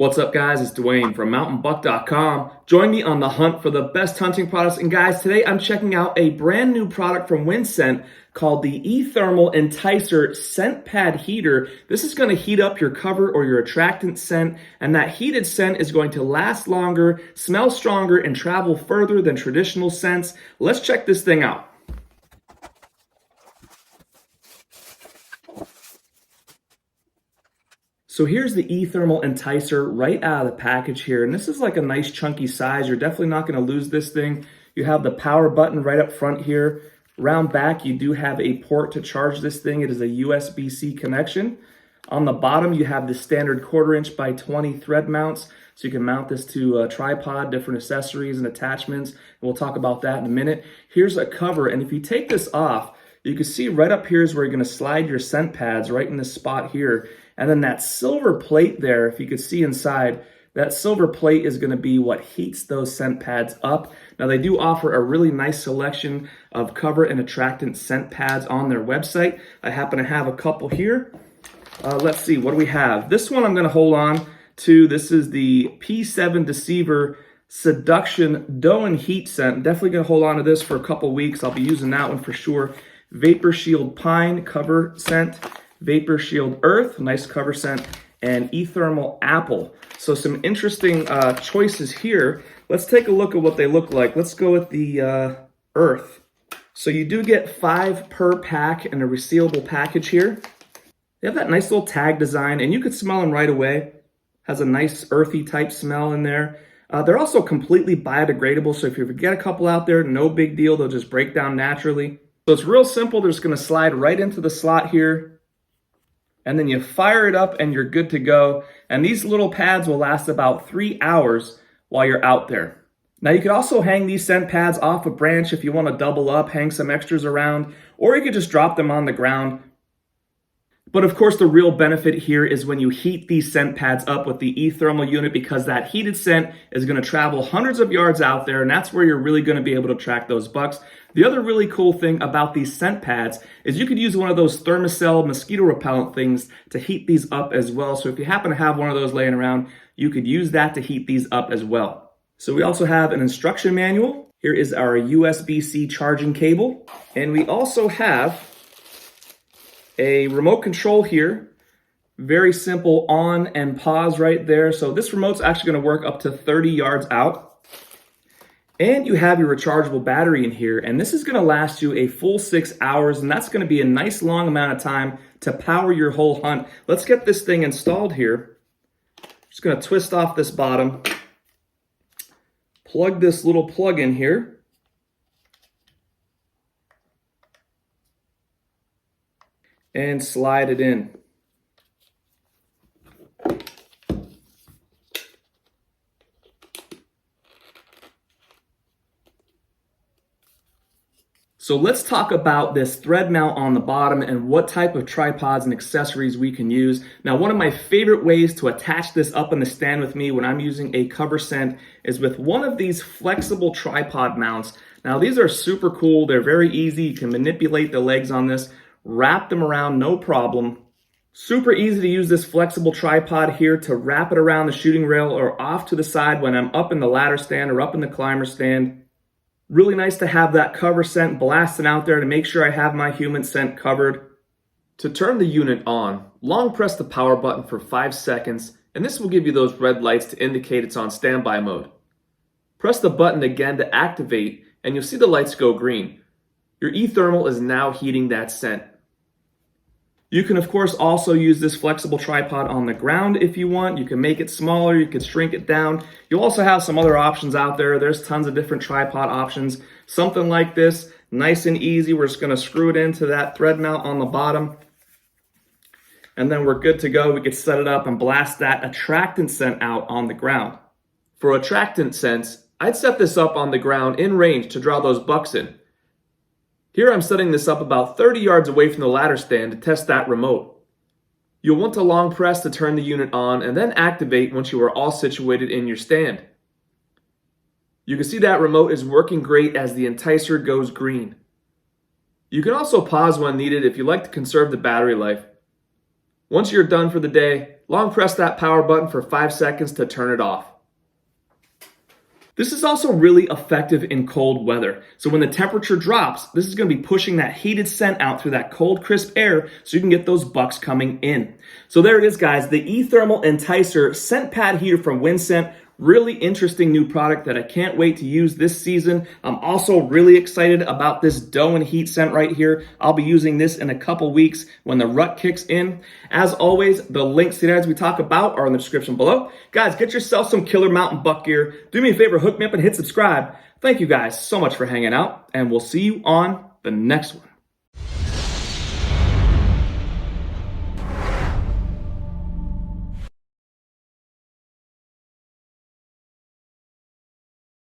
What's up, guys? It's Dwayne from mountainbuck.com. Join me on the hunt for the best hunting products. And guys, today I'm checking out a brand new product from WyndScent called the E-Thermal Enticer scent pad heater. This is going to heat up your cover or your attractant scent, and that heated scent is going to last longer, smell stronger, and travel further than traditional scents. Let's check this thing out. So here's the E-Thermal Enticer right out of the package here. And this is like a nice chunky size. You're definitely not going to lose this thing. You have the power button right up front here. Round back, you do have a port to charge this thing. It is a USB-C connection. On the bottom, you have the standard 1/4 inch by 20 thread mounts. So you can mount this to a tripod, different accessories and attachments. And we'll talk about that in a minute. Here's a cover. And if you take this off, you can see right up here is where you're going to slide your scent pads right in this spot here. And then that silver plate there, if you could see inside, that silver plate is going to be what heats those scent pads up. Now, they do offer a really nice selection of cover and attractant scent pads on their website. I happen to have a couple here. Let's see, what do we have? This one I'm going to hold on to. This is the P7 Deceiver Seduction Dough and Heat Scent. Definitely going to hold on to this for a couple weeks. I'll be using that one for sure. Vapor Shield Pine cover scent. Vapor Shield Earth, nice cover scent, and E-Thermal Apple. So some interesting choices here. Let's take a look at what they look like. Let's go with the Earth. So you do get 5 per pack in a resealable package here. They have that nice little tag design, and you could smell them right away. Has a nice earthy type smell in there. They're also completely biodegradable, so if you get a couple out there, no big deal. They'll just break down naturally. So it's real simple. They're just going to slide right into the slot here. And then you fire it up and you're good to go. And these little pads will last about 3 hours while you're out there. Now you could also hang these scent pads off a branch if you want to double up, hang some extras around, or you could just drop them on the ground. But of course, the real benefit here is when you heat these scent pads up with the E-Thermal unit, because that heated scent is going to travel hundreds of yards out there, and that's where you're really going to be able to track those bucks. The other really cool thing about these scent pads is you could use one of those thermocell mosquito repellent things to heat these up as well. So if you happen to have one of those laying around, you could use that to heat these up as well. So we also have an instruction manual. Here is our USB-C charging cable. And we also have a remote control here. Very simple on and pause right there. So this remote's actually going to work up to 30 yards out. And you have your rechargeable battery in here, and this is going to last you a full 6 hours, and that's going to be a nice long amount of time to power your whole hunt. Let's get this thing installed here. Just going to twist off this bottom, plug this little plug in here, and slide it in. So let's talk about this thread mount on the bottom and what type of tripods and accessories we can use. Now, one of my favorite ways to attach this up in the stand with me when I'm using a cover scent is with one of these flexible tripod mounts. Now, these are super cool. They're very easy. You can manipulate the legs on this, wrap them around, no problem. Super easy to use this flexible tripod here to wrap it around the shooting rail or off to the side when I'm up in the ladder stand or up in the climber stand. Really nice to have that cover scent blasting out there to make sure I have my human scent covered. To turn the unit on, long press the power button for 5 seconds, and this will give you those red lights to indicate it's on standby mode. Press the button again to activate, and you'll see the lights go green. Your E-Thermal is now heating that scent. You can, of course, also use this flexible tripod on the ground if you want. You can make it smaller, you can shrink it down. You'll also have some other options out there. There's tons of different tripod options. Something like this, nice and easy. We're just going to screw it into that thread mount on the bottom. And then we're good to go. We can set it up and blast that attractant scent out on the ground. For attractant scents, I'd set this up on the ground in range to draw those bucks in. Here I'm setting this up about 30 yards away from the ladder stand to test that remote. You'll want to long press to turn the unit on and then activate once you are all situated in your stand. You can see that remote is working great as the Enticer goes green. You can also pause when needed if you like to conserve the battery life. Once you're done for the day, long press that power button for 5 seconds to turn it off. This is also really effective in cold weather. So when the temperature drops, this is going to be pushing that heated scent out through that cold, crisp air so you can get those bucks coming in. So there it is, guys. The E-Thermal Enticer scent pad heater from WyndScent. Really interesting new product that I can't wait to use this season. I'm also really excited about this dough and heat scent right here. I'll be using this in a couple weeks when the rut kicks in. As always, the links to the items we talk about are in the description below. Guys, get yourself some killer mountain buck gear. Do me a favor, hook me up and hit subscribe. Thank you guys so much for hanging out, and we'll see you on the next one.